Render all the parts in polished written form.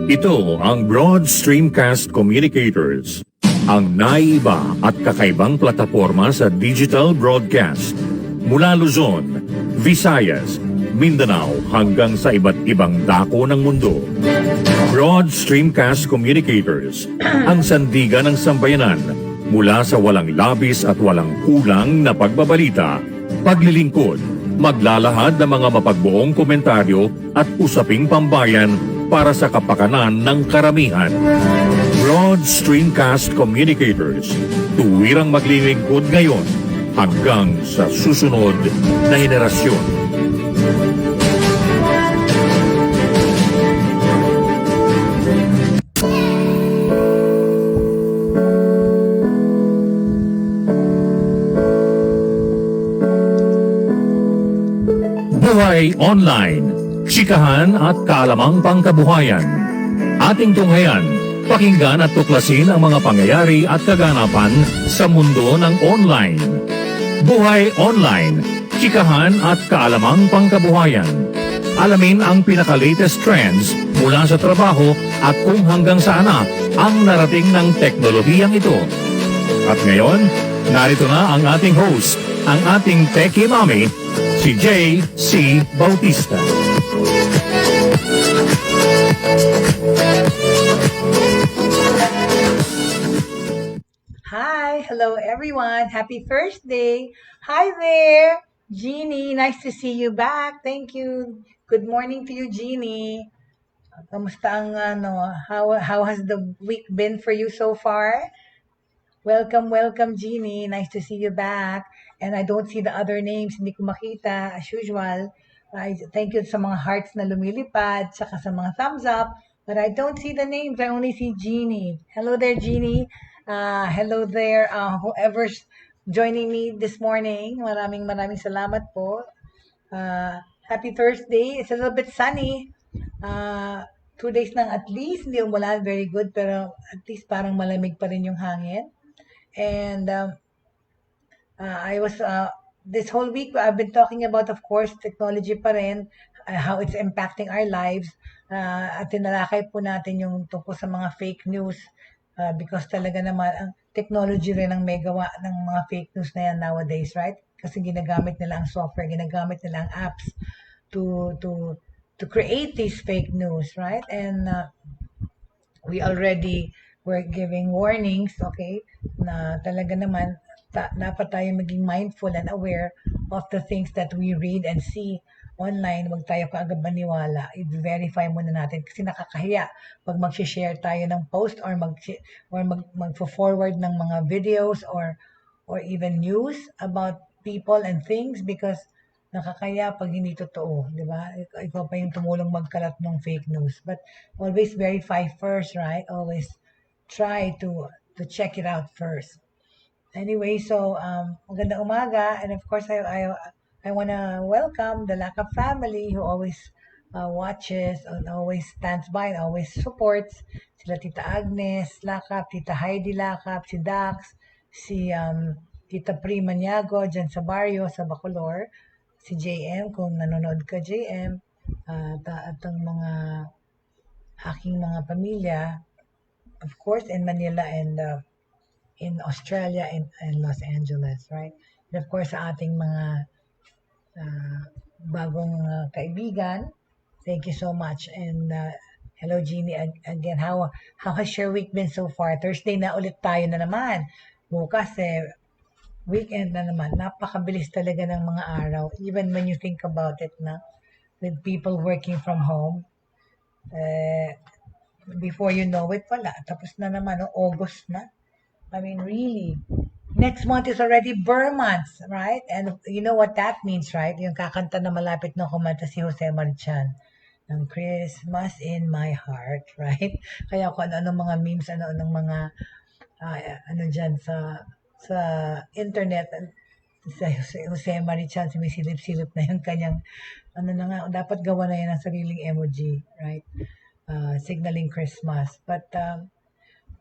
Ito ang Broad Streamcast Communicators, ang naiiba at kakaibang plataporma sa digital broadcast. Mula Luzon, Visayas, Mindanao hanggang sa iba't ibang dako ng mundo. Broad Streamcast Communicators, ang sandigan ng sambayanan mula sa walang labis at walang kulang na pagbabalita, paglilingkod, maglalahad ng mga mapagbuong komentaryo at usaping pambayan para sa kapakanan ng karamihan. Broad Streamcast Communicators, tuwirang maglilingkod ngayon hanggang sa susunod na henerasyon. Buhay Online, chikahan at kaalamang pangkabuhayan. Ating tunghayan, pakinggan at tuklasin ang mga pangyayari at kaganapan sa mundo ng online. Buhay Online, chikahan at kaalamang pangkabuhayan. Alamin ang pinaka-latest trends mula sa trabaho at kung hanggang saan na ang narating ng teknolohiyang ito. At ngayon, narito na ang ating host, ang ating Techie Mami, si Jaye C. Bautista. Hi, hello everyone. Happy Thursday. Hi there, Jeannie. Nice to see you back. Thank you. Good morning to you, Jeannie. Kamusta ang how has the week been for you so far? Welcome, Jeannie. Nice to see you back. And I don't see the other names, hindi ko makita as usual. Thank you sa mga hearts na lumilipad, saka sa mga thumbs up. But I don't see the names. I only see Jeannie. Hello there, Jeannie. Hello there, whoever's joining me this morning. Maraming salamat po. Happy Thursday. It's a little bit sunny. 2 days nang at least. Hindi umulan. Very good. Pero at least parang malamig pa rin yung hangin. And I was, this whole week, I've been talking about, of course, technology pa rin, how it's impacting our lives. At tinalakay po natin yung tungkol sa mga fake news because talaga naman, ang technology rin ang may gawa ng mga fake news na yan nowadays, right? Kasi ginagamit nila ang software, ginagamit nila ang apps to create these fake news, right? And we already were giving warnings, okay, na talaga naman dapat tayo maging mindful and aware of the things that we read and see online. Huwag tayo kaagad maniwala. I-verify muna natin kasi nakakahiya pag mag-share tayo ng post or mag-forward ng mga videos or even news about people and things because nakakaya pag hindi totoo, di ba? Ikaw pa yung tumulong magkalat ng fake news. But always verify first, right? Always try to check it out first. Anyway, so magandang umaga, and of course I want to welcome the Lakap family who always watches and always stands by and always supports. Sila Tita Agnes Lakap, Tita Heidi Lakap, si Dax, si Tita Pri Maniago dyan sa barrio, sa Bacolor, si JM kung nanonood ka JM, at ang mga aking mga pamilya, of course in Manila and in Australia and Los Angeles, right? And of course, sa ating mga bagong kaibigan, thank you so much. And hello, Jeannie, again. How has your week been so far? Thursday na ulit tayo na naman. Bukas, weekend na naman. Napakabilis talaga ng mga araw. Even when you think about it na, with people working from home, before you know it, wala. Tapos na naman, August na. I mean, really, next month is already Burr month, right? And you know what that means, right? Yung kakanta na malapit na kumanta si Jose Marichan ng Christmas in My Heart, right? Kaya kung ano mga memes, anong mga dyan sa internet, sa Jose Marichan, sumisilip-silip na yung kanyang, dapat gawa na yan ng sariling emoji, right? Signaling Christmas. But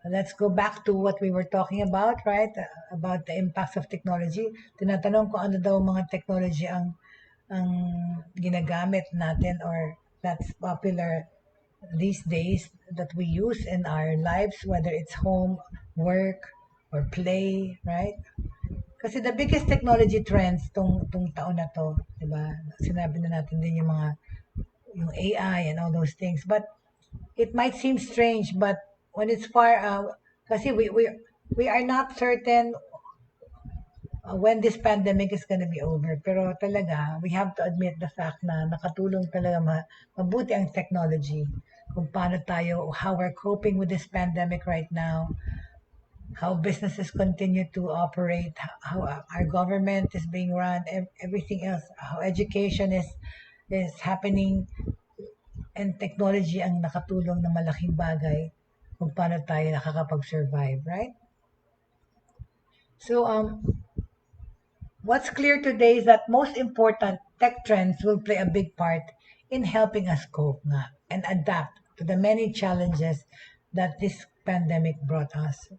let's go back to what we were talking about, right? About the impacts of technology. Tinatanong ko ano daw mga technology ang ginagamit natin or that's popular these days that we use in our lives, whether it's home, work, or play, right? Kasi the biggest technology trends tong taon na to, di ba? Sinabi na natin din yung AI and all those things. But it might seem strange, but when it's far, kasi we are not certain when this pandemic is gonna be over. Pero talaga, we have to admit the fact na nakatulong talaga mabuti ang technology kung paano tayo, how we're coping with this pandemic right now, how businesses continue to operate, how our government is being run, everything else, how education is happening, and technology ang nakatulong na malaking bagay kung paano tayo nakakapag-survive, right? So, what's clear today is that most important tech trends will play a big part in helping us cope nga and adapt to the many challenges that this pandemic brought us.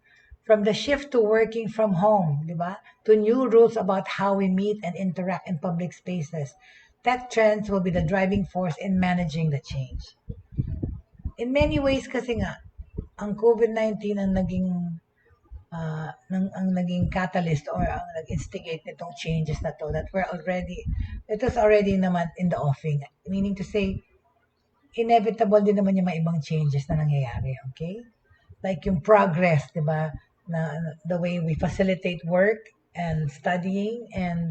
From the shift to working from home, di ba? To new rules about how we meet and interact in public spaces. Tech trends will be the driving force in managing the change. In many ways kasi nga, ang COVID-19 ang naging catalyst or ang nag-instigate nitong changes na to that it was already naman in the offing. Meaning to say, inevitable din naman yung mga ibang changes na nangyayari, okay? Like yung progress, di ba? The way we facilitate work and studying and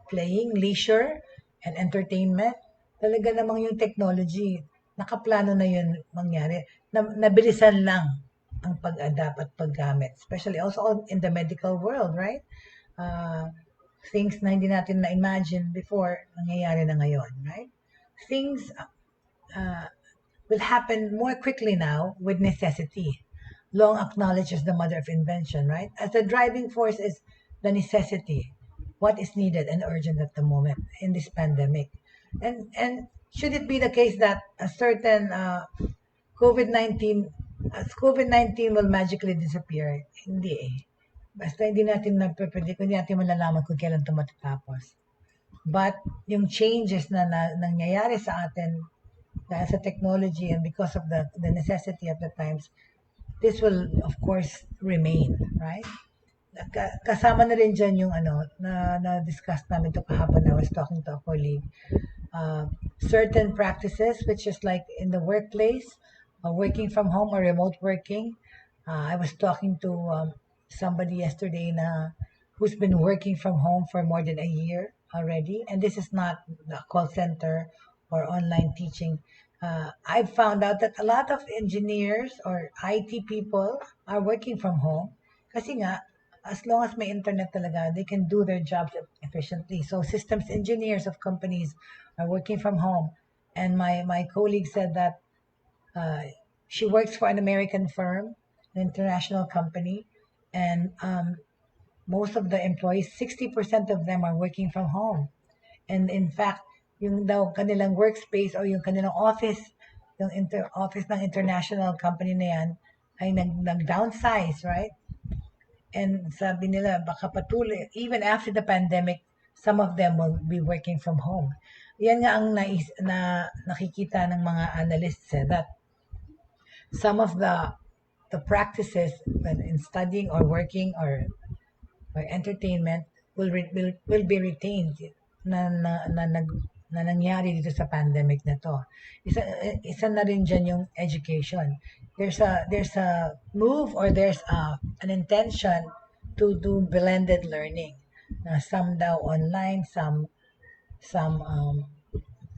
playing, leisure, and entertainment. Talaga namang yung technology, nakaplano na yun mangyari. Nabilisan lang ang pag-adapt at paggamit. Especially also in the medical world, right? Things na hindi natin na-imagine before, nangyayari na ngayon, right? Things will happen more quickly now with necessity. Long acknowledged as the mother of invention, right? As the driving force is the necessity, what is needed and urgent at the moment in this pandemic. And should it be the case that a certain COVID-19 as COVID-19 will magically disappear? Hindi eh. Basta hindi natin napredict, hindi natin malalaman kung kailan ito matatapos. But yung changes na nangyayari sa atin dahil sa technology and because of the necessity of the times, this will of course remain, right? Kasama na rin dyan yung na-discuss namin ito kahapon. I was talking to a colleague. Certain practices, which is like in the workplace, working from home or remote working. I was talking to somebody yesterday who's been working from home for more than a year already, and this is not the call center or online teaching. I found out that a lot of engineers or IT people are working from home kasi nga, as long as may internet talaga, they can do their jobs efficiently. So systems engineers of companies are working from home. And my colleague said that she works for an American firm, an international company, and most of the employees, 60% of them are working from home. And in fact, yung daw kanilang workspace o yung kanilang office, yung office ng international company na yan, ay nag-downsize, right? And sabi nila, baka patuloy, even after the pandemic, some of them will be working from home. Yan nga ang nakikita ng mga analysts that some of the practices in studying or working or entertainment will be retained na nangyari dito sa pandemic na to. Isa na rin dyan yung education. There's a move or there's an intention to do blended learning. Some daw online, some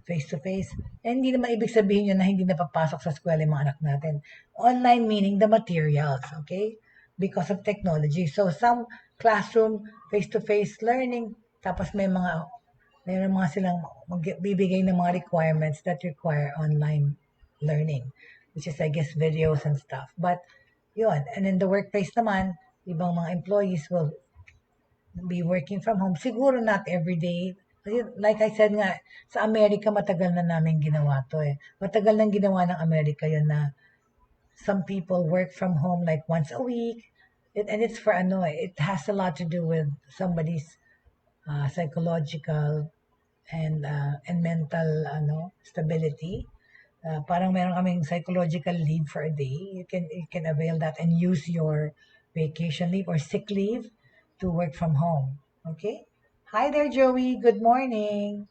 face-to-face. And hindi naman ibig sabihin yun na hindi napapasok sa eskwela yung mga anak natin. Online meaning the materials, okay? Because of technology. So some classroom, face-to-face learning, tapos mayroon mga silang bibigay ng mga requirements that require online learning, which is I guess videos and stuff. But yun, and in the workplace naman, ibang mga employees will be working from home. Siguro not every day. Like I said nga, sa Amerika matagal na namin ginawa to eh. Matagal nang ginawa ng Amerika yun na some people work from home like once a week. And it's for it has a lot to do with somebody's psychological and mental stability. parang meron kaming psychological leave for a day. You can avail that and use your vacation leave or sick leave to work from home. Okay? Hi there, Joey. Good morning.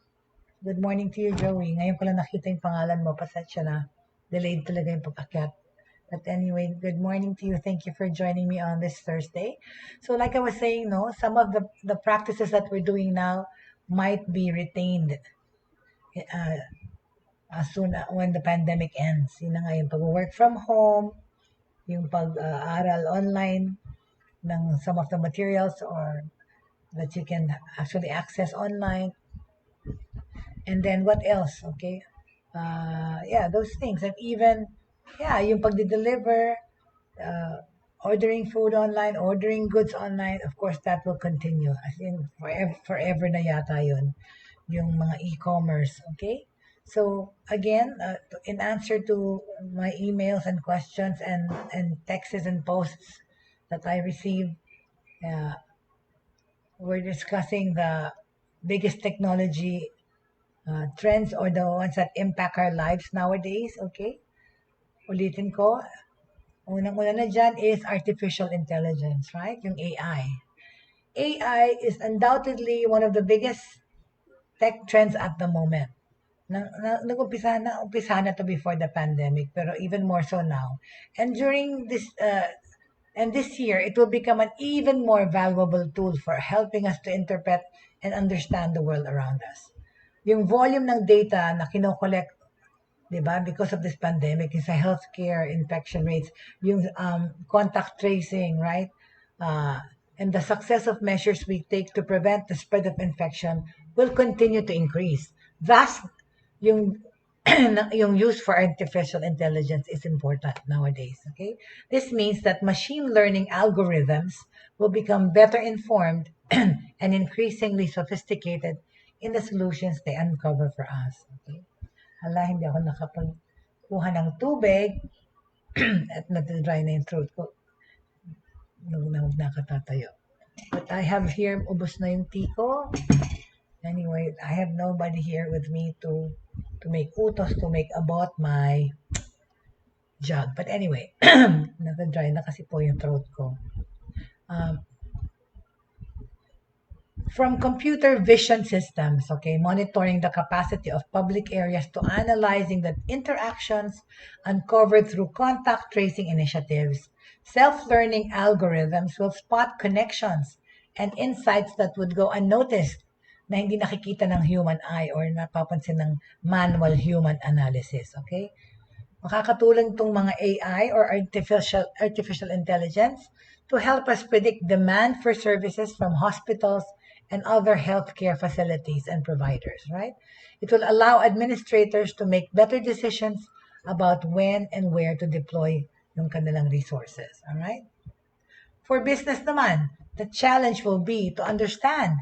Good morning to you, Joey. Ngayon ko lang nakita yung pangalan mo. Pasensya na. Delayed talaga yung pag-akyat. But anyway, good morning to you. Thank you for joining me on this Thursday. So like I was saying, no, some of the practices that we're doing now might be retained uh, as soon when the pandemic ends. Yun na nga yung pag-work from home, yung pag-aral online ng some of the materials or that you can actually access online. And then what else? Okay. Yeah, those things. And even, yeah, yung pagde-deliver, ordering food online, ordering goods online, of course, that will continue. As in, forever na yata yun, yung mga e-commerce, okay? So, again, in answer to my emails and questions and texts and posts that I received, we're discussing the biggest technology trends or the ones that impact our lives nowadays, okay? Ulitin ko, unang-una na dyan is artificial intelligence, right? Yung AI. AI is undoubtedly one of the biggest tech trends at the moment. Nag-umpisa na to before the pandemic, pero even more so now. And during this year, it will become an even more valuable tool for helping us to interpret and understand the world around us. Yung volume ng data na kinokollect, di ba, because of this pandemic, yung sa healthcare, infection rates, yung contact tracing, right? And the success of measures we take to prevent the spread of infection will continue to increase. Thus, yung yung use for artificial intelligence is important nowadays, okay? This means that machine learning algorithms will become better informed and increasingly sophisticated in the solutions they uncover for us, okay? Hala, hindi ako nakapagkuha ng tubig at natidry na yung throat ko nung nakatatayo. But I have here, ubos na yung tea ko. Anyway, I have nobody here with me to make utos, to make about my jug. But anyway, natidry na kasi po yung throat ko. From computer vision systems, okay, monitoring the capacity of public areas to analyzing the interactions uncovered through contact tracing initiatives, self-learning algorithms will spot connections and insights that would go unnoticed na hindi nakikita ng human eye or napapansin ng manual human analysis, okay? Makakatulong itong mga AI or artificial intelligence to help us predict demand for services from hospitals and other healthcare facilities and providers, right? It will allow administrators to make better decisions about when and where to deploy yung kanilang resources, all right? For business naman, the challenge will be to understand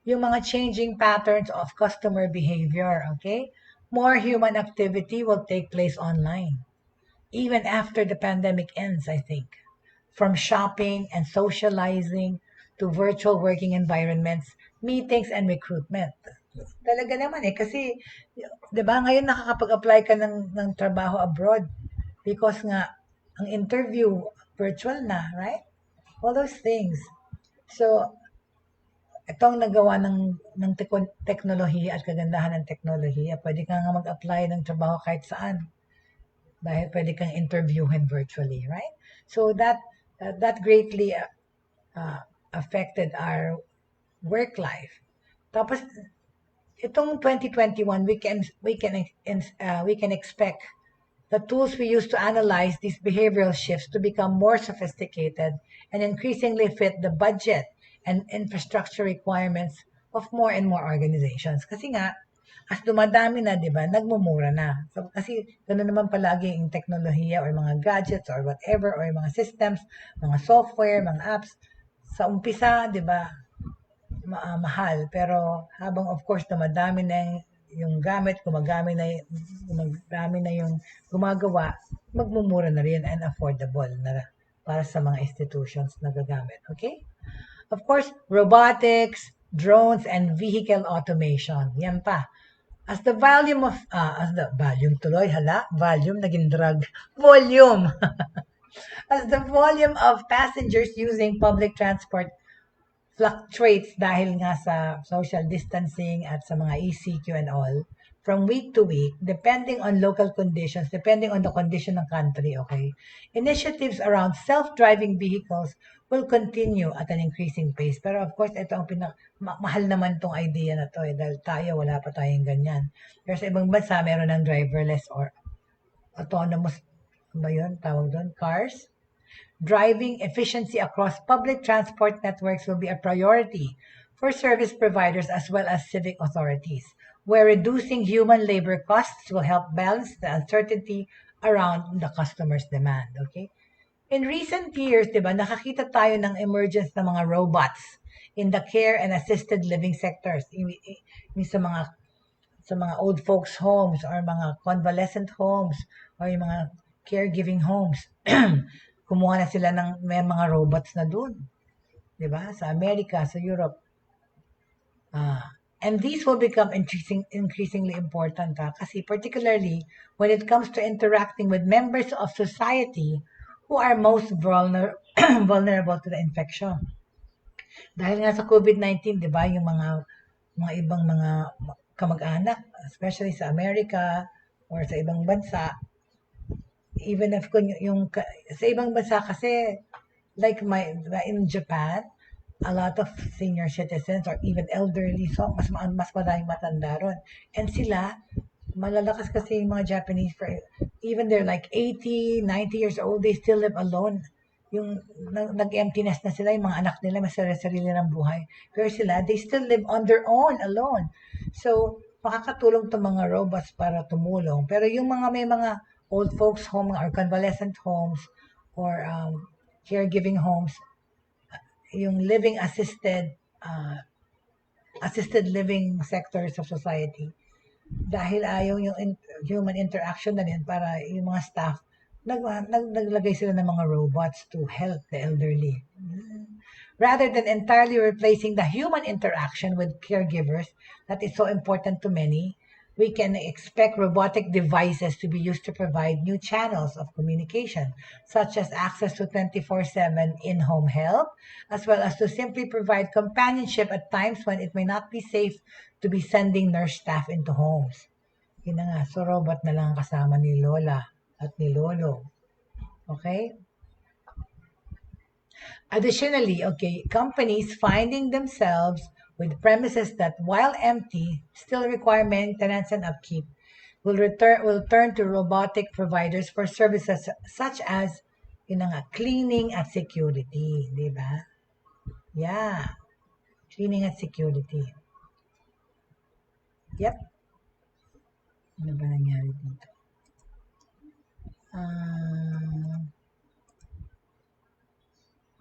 yung mga changing patterns of customer behavior, okay? More human activity will take place online, even after the pandemic ends, I think. From shopping and socializing to virtual working environments, meetings and recruitment. Talaga naman kasi, di ba, ngayon nakakapag-apply ka ng trabaho abroad because nga, ang interview, virtual na, right? All those things. So, itong nagawa ng teknolohiya at kagandahan ng teknolohiya, pwede kang nga mag-apply ng trabaho kahit saan. Dahil pwede kang interviewin virtually, right? So that greatly affected our work life. Tapos itong 2021, we can expect the tools we use to analyze these behavioral shifts to become more sophisticated and increasingly fit the budget and infrastructure requirements of more and more organizations. Kasi nga, as dumadami na, di ba, nagmumura na. So, kasi ganoon naman palagi yung teknolohiya or mga gadgets or whatever or yung mga systems, mga software, mga apps. Sa umpisa, di ba, mahal. Pero habang of course dumadami na yung gamit, gumagami na yung gumagawa, magmumura na rin and affordable na para sa mga institutions na gagamit. Okay? Of course, robotics, drones, and vehicle automation. Yan pa. As the volume tuloy, hala, volume, naging drug. Volume. As the volume of passengers using public transport fluctuates dahil nga sa social distancing at sa mga ECQ and all, from week to week, depending on local conditions, depending on the condition ng country, okay? Initiatives around self-driving vehicles will continue at an increasing pace. Pero of course, ito ang mahal naman tong idea na to dahil tayo, wala pa tayong ganyan. Pero sa ibang bansa, meron ng driverless or autonomous, ba yun, tawag doon, cars. Driving efficiency across public transport networks will be a priority for service providers as well as civic authorities, where reducing human labor costs will help balance the uncertainty around the customer's demand. Okay? In recent years, di ba, nakakita tayo ng emergence ng mga robots in the care and assisted living sectors. Sa mga old folks homes or mga convalescent homes or yung mga caregiving homes. Kumuha na sila ng may mga robots na doon. 'Di ba? Sa Amerika, sa Europe. And these will become increasingly important kasi particularly when it comes to interacting with members of society who are most vulnerable to the infection. Dahil nga sa COVID-19, 'di ba, yung mga ibang mga kamag-anak, especially sa Amerika or sa ibang bansa, even if sa ibang bansa kasi, like in Japan, a lot of senior citizens or even elderly, so mas maraming matanda ron. And sila, malalakas kasi yung mga Japanese, even they're like 80, 90 years old, they still live alone. Yung nag-emptiness na sila, yung mga anak nila, may sarili ng buhay. Pero sila, they still live on their own, alone. So, makakatulong to mga robots para tumulong. Pero yung may mga old folks home or convalescent homes or caregiving homes, yung living assisted living sectors of society, dahil ayaw yung human interaction na din para yung mga staff, naglagay sila ng mga robots to help the elderly. Rather than entirely replacing the human interaction with caregivers that is so important to many, we can expect robotic devices to be used to provide new channels of communication, such as access to 24/7 in-home help, as well as to simply provide companionship at times when it may not be safe to be sending nurse staff into homes. Yun na nga, so robot na lang kasama ni Lola at ni Lolo. Okay? Additionally, companies finding themselves with premises that, while empty, still require maintenance and upkeep, will turn to robotic providers for services such as cleaning at security, di ba? Yeah, cleaning at security. Yep. Ano ba nangyari dito?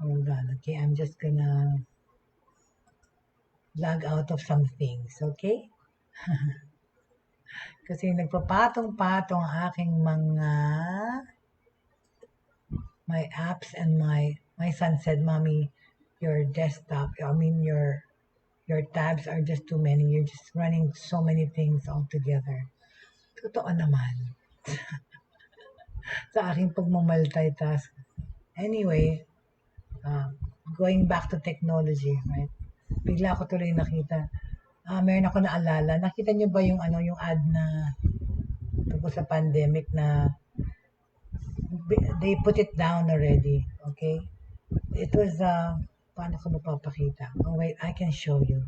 Hold on, okay? I'm just gonna log out of some things, okay? Kasi nagpapatong-patong aking my apps and my son said, "Mommy, your desktop, your tabs are just too many. You're just running so many things all together." Totoo naman. Sa aking pagmamultitask. Anyway, going back to technology, right? Bigla ko tuloy nakita. Meron ako naalala. Nakita niyo ba yung ad na tungkol sa pandemic na they put it down already, okay? It was, paano ko mapapakita? Oh, wait, I can show you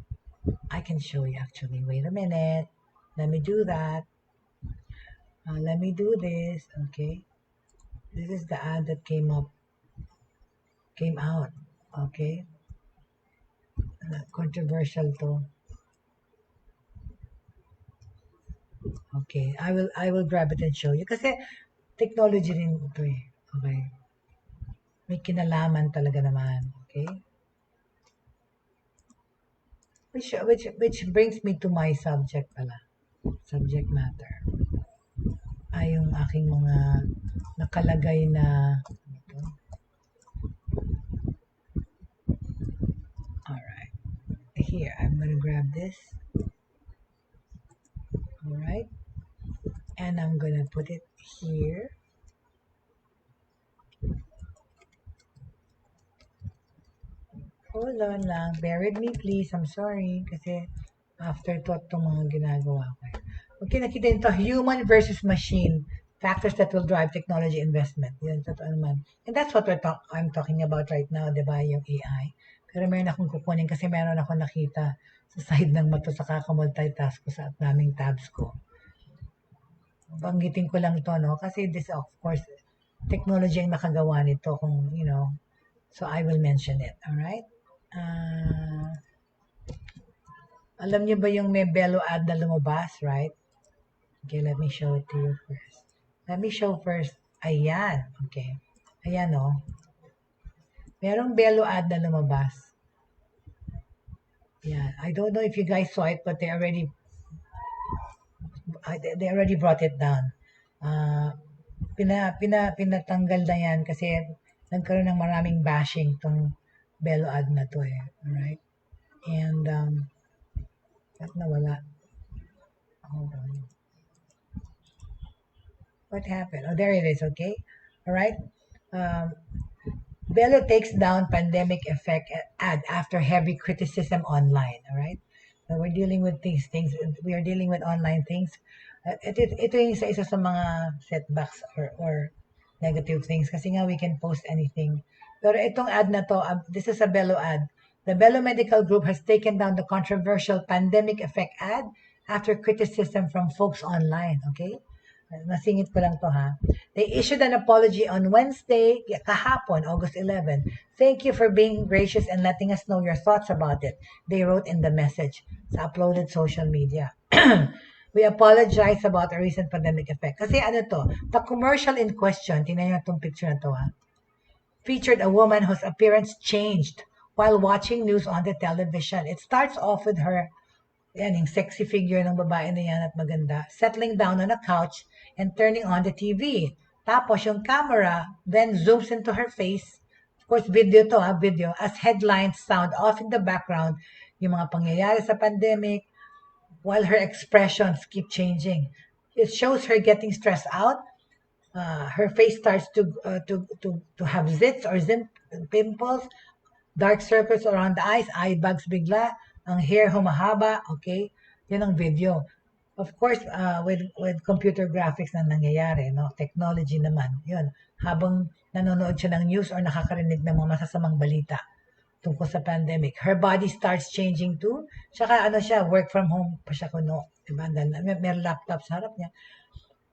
actually. Wait a minute. Let me do that. Let me do this, okay? This is the ad that came out, okay? Controversial to. Okay, I will grab it and show you. Kasi technology rin ito eh. Okay. May kinalaman talaga naman. Okay. Which brings me to my subject pala. Subject matter. Ay yung aking mga nakalagay na ito. Alright. Here, I'm gonna grab this. All right. And I'm gonna put it here. Hold on lang. Bear with me please. I'm sorry. Kasi afterthought tong mga ginagawa ko. Okay, nakita nito. Human versus machine. Factors that will drive technology investment. Yan, totoo naman. And that's what I'm talking about right now, di ba? Yung AI. Pero meron akong kukunin kasi meron akong nakita sa side ng mato sa kakamultitask ko sa daming tabs ko. Banggitin ko lang to, no? Kasi this, of course, technology ang nakagawa nito kung, so I will mention it, alright? Alam niyo ba yung may bello ad na lumabas, right? Okay, let me show it to you first. Let me show first. Ayan, okay. Ayan, oh. Merong bello ad na lumabas. Yeah, I don't know if you guys saw it, but they already brought it down. Pinatanggal na yan kasi nagkaroon ng maraming bashing tong bello ad na to eh. Alright? And, ba't nawala? Hold on. What happened? Oh, there it is, okay? Alright? Bello takes down pandemic effect ad after heavy criticism online, alright? So we're dealing with things, we are dealing with online things. Ito yung isa sa mga setbacks or negative things kasi nga we can post anything. Pero itong ad na to, this is a Bello ad. The Bello Medical Group has taken down the controversial pandemic effect ad after criticism from folks online, okay? Nasingit ko lang to ha. They issued an apology on Wednesday, kahapon, August 11. Thank you for being gracious and letting us know your thoughts about it. They wrote in the message sa uploaded social media. We apologize about the recent pandemic effect. Kasi ano to, the commercial in question, tingnan nyo itong picture na to ha, featured a woman whose appearance changed while watching news on the television. It starts off with her, yan, yung sexy figure ng babae na yan at maganda, settling down on a couch and turning on the TV. Tapos yung camera then zooms into her face. Of course, video to ha, video. As headlines sound off in the background, yung mga pangyayari sa pandemic, while her expressions keep changing. It shows her getting stressed out. Her face starts to have zits or pimples, dark circles around the eyes, eye bags bigla, ang hair humahaba, okay? Yun ang video. Of course, with computer graphics na nangyayari, no? Technology naman, yun. Habang nanonood siya ng news or nakakarinig ng mga masasamang balita tungkol sa pandemic, her body starts changing too. Saka ano siya, work from home pa siya kuno. Diba? May laptop sa harap niya.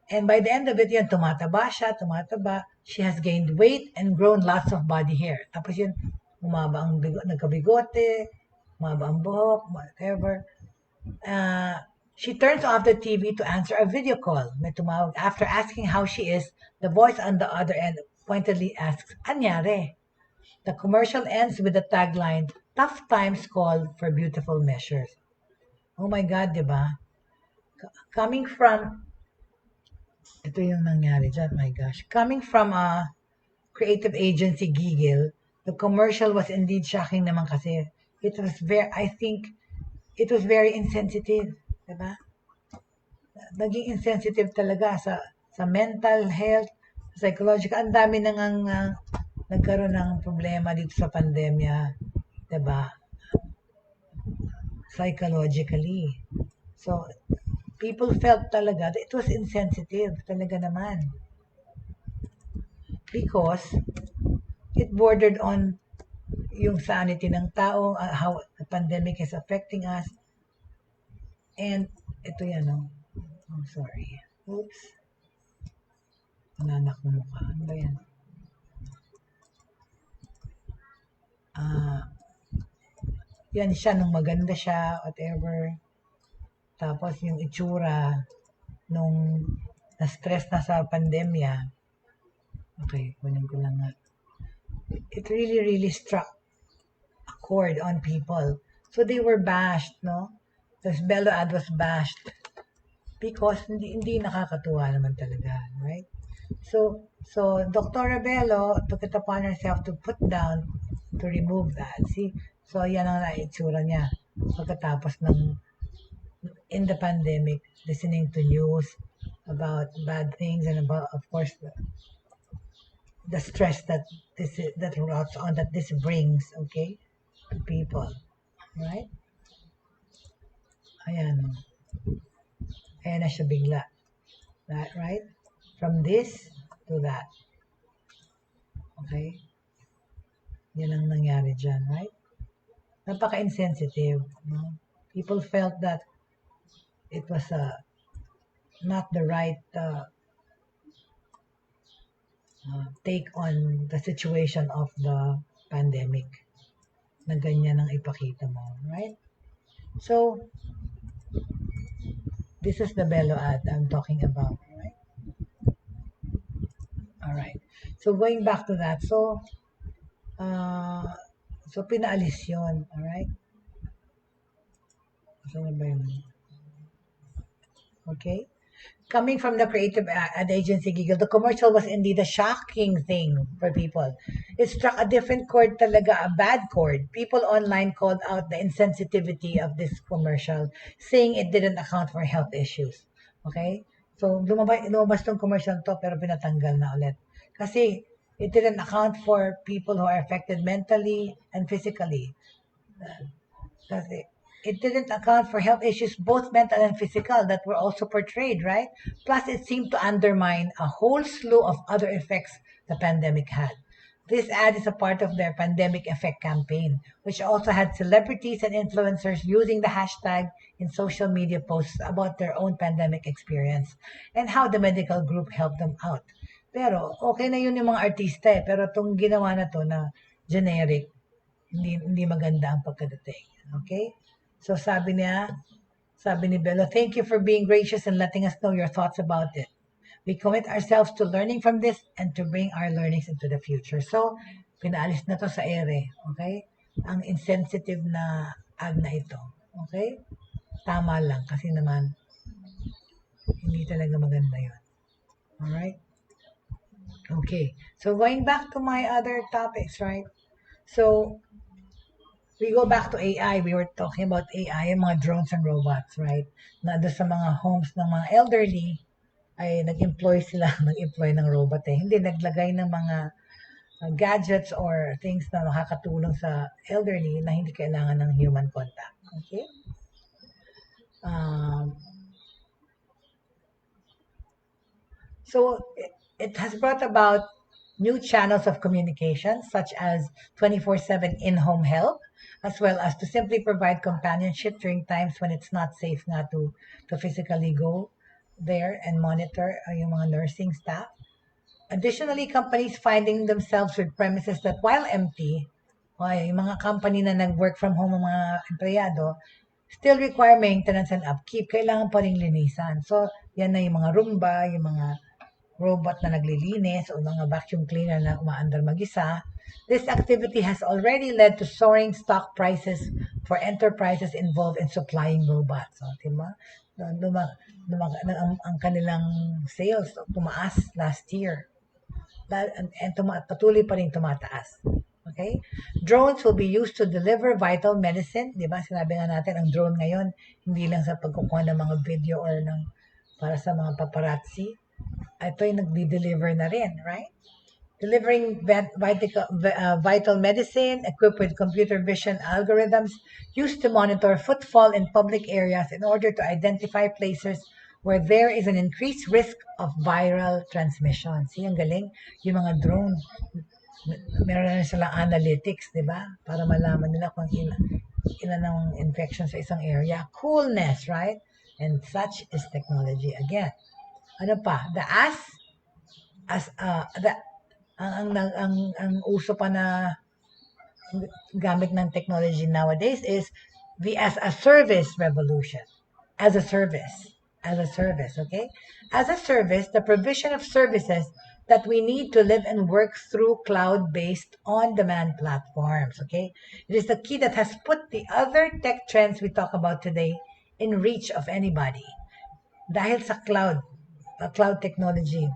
And by the end of it, yun, tumataba. She has gained weight and grown lots of body hair. Tapos yun, umaba ang nagkabigote, umaba ang buhok, whatever. She turns off the TV to answer a video call. May tumawag. After asking how she is, the voice on the other end pointedly asks, anyari? The commercial ends with the tagline, tough times call for beautiful measures. Oh my God, di ba? Coming from, ito yung nangyari dyan, my gosh. Coming from a creative agency, Giggle, the commercial was indeed shocking naman kasi I think, it was very insensitive. Di ba? Naging insensitive talaga sa mental health, psychological. Ang dami nang nagkaroon ng problema dito sa pandemya, 'di ba? Psychologically. So, people felt talaga that it was insensitive talaga naman. Because it bordered on yung sanity ng tao, how the pandemic is affecting us. And ito yan, oh. I'm sorry. Oops. Nanak mo mukha. Ano ba yan? Yan siya nung maganda siya, whatever. Tapos yung itsura nung na-stress na sa pandemya. Okay, kunin ko lang nga. It really, really struck a chord on people. So they were bashed, no? This Bello ad was bashed because hindi nakakatuwa naman talaga, right? So Dr. Bello took it upon herself to put down, to remove that. See? So yan ang naitsura niya pagkatapos ng in the pandemic, listening to news about bad things and about, of course, the stress that that rots on that this brings, okay, to people, right? Ayan, ayan na siya bigla, that, right? From this to that, okay? Yan ang nangyari dyan, right? Napaka-insensitive, no? People felt that it was not the right take on the situation of the pandemic na ganyan ang ipakita mo, right? So, this is the Bello ad I'm talking about, right? All right. So, going back to that, so pinaalis yun, all right? So, ano ba yun? Okay. Coming from the creative ad agency giggle, the commercial was indeed a shocking thing for people. It struck a different chord talaga, a bad chord. People online called out the insensitivity of this commercial, saying it didn't account for health issues. Okay? So, lumabas tong commercial to, pero pinatanggal na ulit. Kasi, it didn't account for people who are affected mentally and physically. Kasi it didn't account for health issues, both mental and physical, that were also portrayed, right? Plus, it seemed to undermine a whole slew of other effects the pandemic had. This ad is a part of their pandemic effect campaign, which also had celebrities and influencers using the hashtag in social media posts about their own pandemic experience and how the medical group helped them out. Pero, okay na yun yung mga artista eh. Pero itong ginawa na to na generic, hindi maganda ang pagkadating. Okay? So sabi ni Bello, thank you for being gracious and letting us know your thoughts about it. We commit ourselves to learning from this and to bring our learnings into the future. So, pinaalis na to sa ere. Okay? Ang insensitive na ad na ito. Okay? Tama lang kasi naman hindi talaga maganda yun. Alright? Okay. So, going back to my other topics, right? So, we go back to AI. We were talking about AI, yung mga drones and robots, right? Na doon sa mga homes ng mga elderly, ay nag-employ sila, nag-employ ng robot eh. Hindi naglagay ng mga gadgets or things na makakatulong sa elderly na hindi kailangan ng human contact. Okay? So, it has brought about new channels of communication, such as 24/7 in-home help, as well as to simply provide companionship during times when it's not safe na to physically go there and monitor yung mga nursing staff. Additionally, companies finding themselves with premises that while empty, yung mga company na nag-work from home ang mga empleyado, still require maintenance and upkeep. Kailangan pa rin linisan. So, yan na yung mga Roomba, yung mga robot na naglilinis o mga vacuum cleaner na umaandar mag-isa. This activity has already led to soaring stock prices for enterprises involved in supplying robots. So, diba? Ang kanilang sales tumaas last year. And patuloy pa rin tumataas. Okay? Drones will be used to deliver vital medicine. Diba? Sinabi nga natin, ang drone ngayon, hindi lang sa pagkukuha ng mga video or para sa mga paparazzi. Ito yung nagdi-deliver na rin, right? Delivering vital medicine equipped with computer vision algorithms used to monitor footfall in public areas in order to identify places where there is an increased risk of viral transmission. See, ang galing. Yung mga drone, meron na silang analytics, di ba? Para malaman nila kung ilan ang infection sa isang area. Coolness, right? And such is technology again. Ano pa? Ang uso pa na gamit ng technology nowadays is the as a service revolution. As a service, okay? As a service, the provision of services that we need to live and work through cloud-based on-demand platforms, okay? It is the key that has put the other tech trends we talk about today in reach of anybody. Dahil sa cloud technology,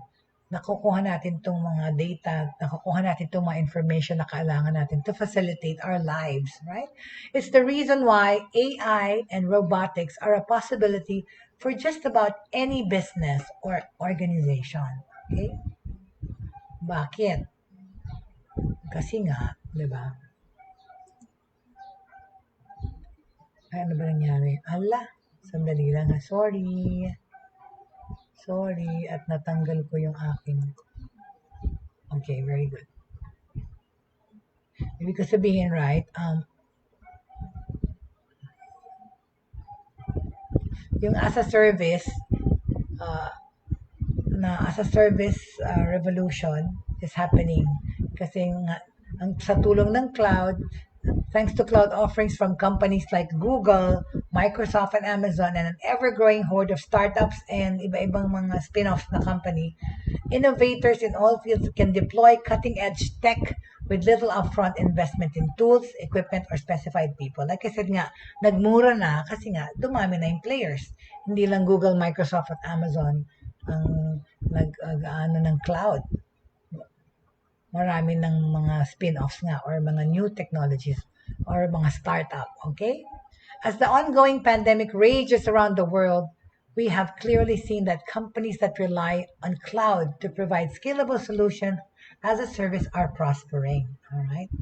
nakukuha natin itong mga data, nakukuha natin itong mga information na kailangan natin to facilitate our lives, right? It's the reason why AI and robotics are a possibility for just about any business or organization. Okay? Bakit? Kasi nga, di ba? Ay, ano ba nangyari? Ala, sandali lang ha. Sorry. Sorry. At natanggal ko yung aking. Okay, very good. Ibig ko sabihin, right? Yung as a service, uh, as a service revolution is happening. Kasi nga, sa tulong ng cloud, thanks to cloud offerings from companies like Google, Microsoft, and Amazon, and an ever-growing horde of startups and iba-ibang mga spin-offs na company, innovators in all fields can deploy cutting-edge tech with little upfront investment in tools, equipment, or specified people. Like I said nga, nagmura na kasi nga dumami na yung players. Hindi lang Google, Microsoft, at Amazon ang nag-ano ng cloud. Marami ng mga spin-offs nga or mga new technologies or mga startup, okay? As the ongoing pandemic rages around the world, we have clearly seen that companies that rely on cloud to provide scalable solutions as a service are prospering, all right?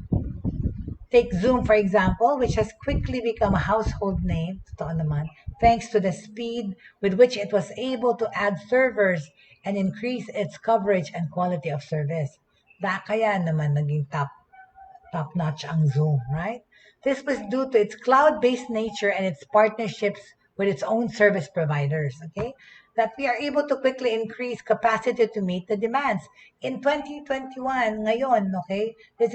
Take Zoom, for example, which has quickly become a household name, totoo naman, thanks to the speed with which it was able to add servers and increase its coverage and quality of service. Kaya naman naging top-notch ang Zoom, right? This was due to its cloud-based nature and its partnerships with its own service providers, okay? That we are able to quickly increase capacity to meet the demands. In 2021, ngayon, okay, this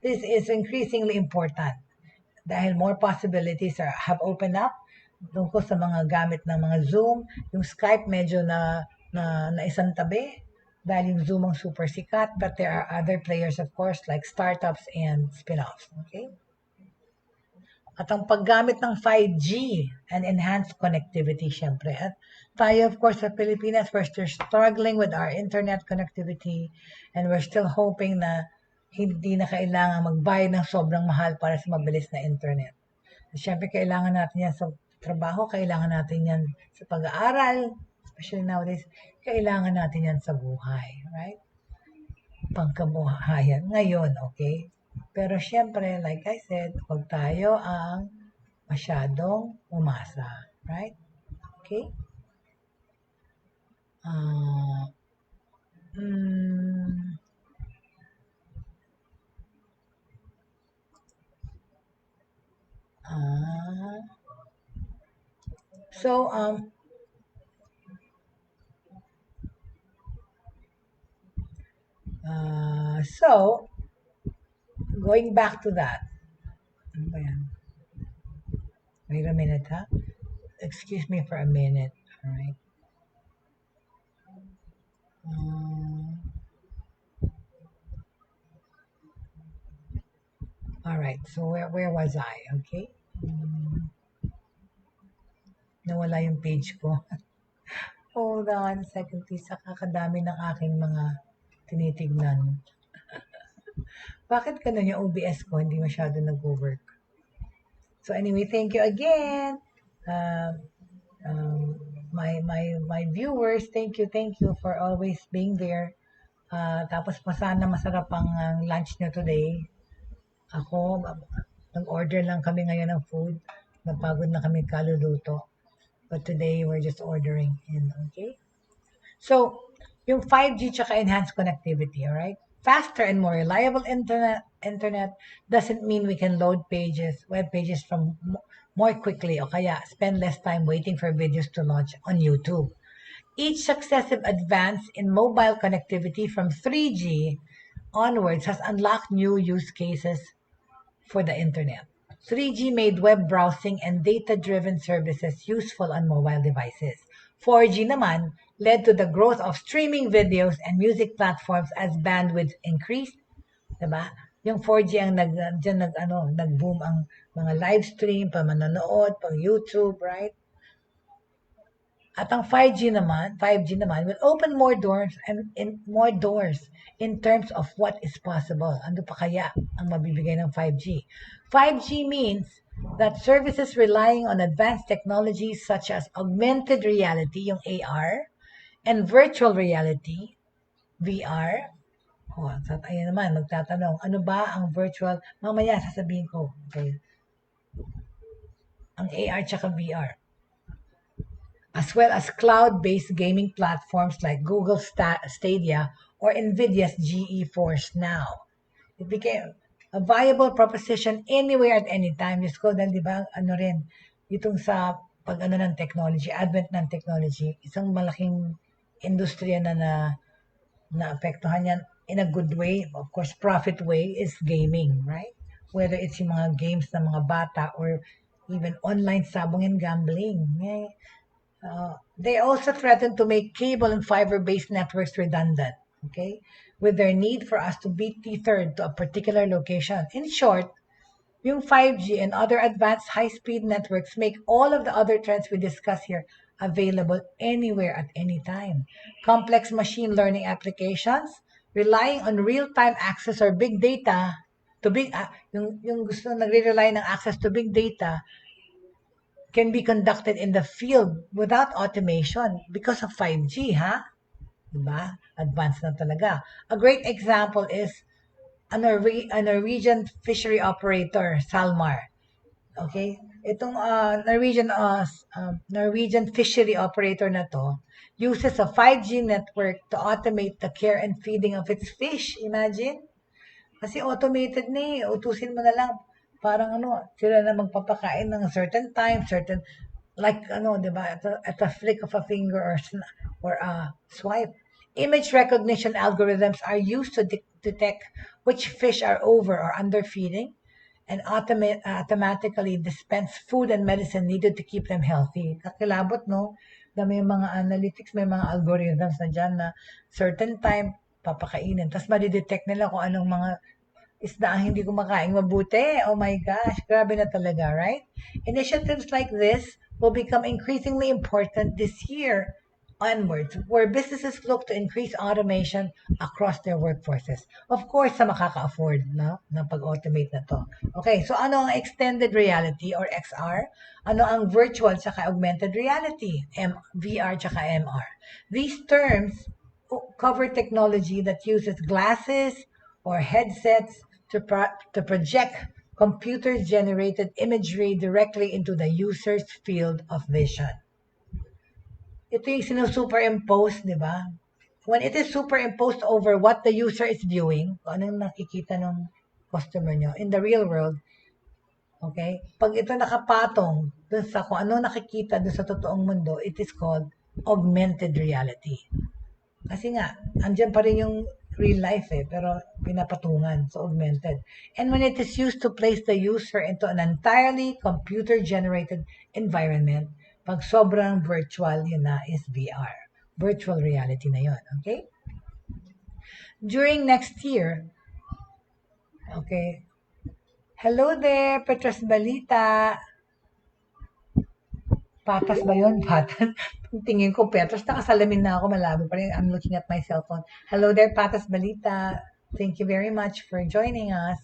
is increasingly important dahil more possibilities have opened up tungkol sa mga gamit ng mga Zoom. Yung Skype medyo na isang tabi dahil yung Zoom ang super sikat, but there are other players, of course, like startups and spin-offs. Okay? At ang paggamit ng 5G and enhanced connectivity, syempre. At tayo, of course, sa Pilipinas, we're still struggling with our internet connectivity and we're still hoping na hindi na kailangan magbayad ng sobrang mahal para sa mabilis na internet. Syempre, kailangan natin yan sa trabaho, kailangan natin yan sa pag-aaral, especially nowadays, kailangan natin yan sa buhay, right? Pangkabuhayan ngayon, okay? Pero syempre, like I said, huwag tayo ang masyadong umasa, right? Okay? So, going back to that. Ano ba yan? Wait a minute, ha? Excuse me for a minute. All right. All right. So where was I? Okay. Nawala yung page ko. Hold on a second, please. Kakadami ng aking mga tinitignan. Bakit ganun yung OBS ko? Hindi masyado nag-work. So anyway, thank you again. My viewers, thank you for always being there. Tapos pa sana masarap ang lunch nyo today. Ako, nag-order lang kami ngayon ng food. Napagod na kami kaluluto. But today, we're just ordering in, okay? So, yung 5G tsaka enhanced connectivity, alright? Faster and more reliable internet doesn't mean we can load web pages from more quickly o kaya spend less time waiting for videos to launch on YouTube. Each successive advance in mobile connectivity from 3G onwards has unlocked new use cases for the internet. 3G made web browsing and data-driven services useful on mobile devices. 4G naman led to the growth of streaming videos and music platforms as bandwidth increased. Diba? Yung 4G ang nag-boom ang mga live stream, pamanonood, pang YouTube, right? At ang 5G naman will open more doors and more doors in terms of what is possible. Ano pa kaya ang mabibigay ng 5G? 5G means that services relying on advanced technologies such as augmented reality, yung AR, and virtual reality, VR. Oh, ayan naman, magtatanong, ano ba ang virtual? Mamaya sasabihin ko. Okay. Ang AR tsaka VR. As well as cloud-based gaming platforms like Google Stadia or NVIDIA's GeForce Now. It became a viable proposition anywhere at any time. Diyos ko, dahil di ba, ano rin, itong sa pag-ano ng technology, advent ng technology, isang malaking industriya na naapektuhan yan in a good way, of course, profit way is gaming, right? Whether it's yung mga games ng mga bata or even online sabong and gambling. They also threaten to make cable and fiber-based networks redundant, okay, with their need for us to be tethered to a particular location. In short, yung 5G and other advanced high-speed networks make all of the other trends we discuss here available anywhere at any time. Complex machine learning applications relying on real-time access or big data to yung gusto nagre-rely ng access to big data can be conducted in the field without automation because of 5G, ha? Diba? Advanced na talaga. A great example is a Norwegian fishery operator, Salmar. Okay? Itong Norwegian fishery operator na to uses a 5G network to automate the care and feeding of its fish. Imagine? Kasi automated na eh. Utusin mo na lang. Parang sila na magpapakain ng certain time, like di ba, at a flick of a finger or a swipe. Image recognition algorithms are used to detect which fish are over or underfeeding and automatically dispense food and medicine needed to keep them healthy. Kakilabot, no? Na may mga analytics, may mga algorithms na dyan na certain time, papakainin. Tapos madidetect nila kung anong mga isda ang hindi kumakain mabuti. Oh my gosh, grabe na talaga, right? Initiatives like this will become increasingly important this year onwards, where businesses look to increase automation across their workforces. Of course, sa makaka-afford na pag-automate na to. Okay, so ano ang extended reality or XR? Ano ang virtual tsaka augmented reality? VR tsaka MR. These terms cover technology that uses glasses or headsets to project computer-generated imagery directly into the user's field of vision. Ito yung sinusuperimpose, di ba? When it is superimposed over what the user is viewing, kung anong nakikita ng customer nyo in the real world, okay? Pag ito nakapatong dun sa kung ano nakikita dun sa totoong mundo, it is called augmented reality. Kasi nga, andyan pa rin yung real life pero pinapatungan, so augmented. And when it is used to place the user into an entirely computer-generated environment, pag sobrang virtual, yun na is VR. Virtual reality na yun, okay? During next year, okay, hello there, Petras Balita. Patas ba yun? Patas? Tingin ko, Petras, nakasalamin na ako, malabo pa rin. I'm looking at my cell phone. Hello there, Patas Balita. Thank you very much for joining us.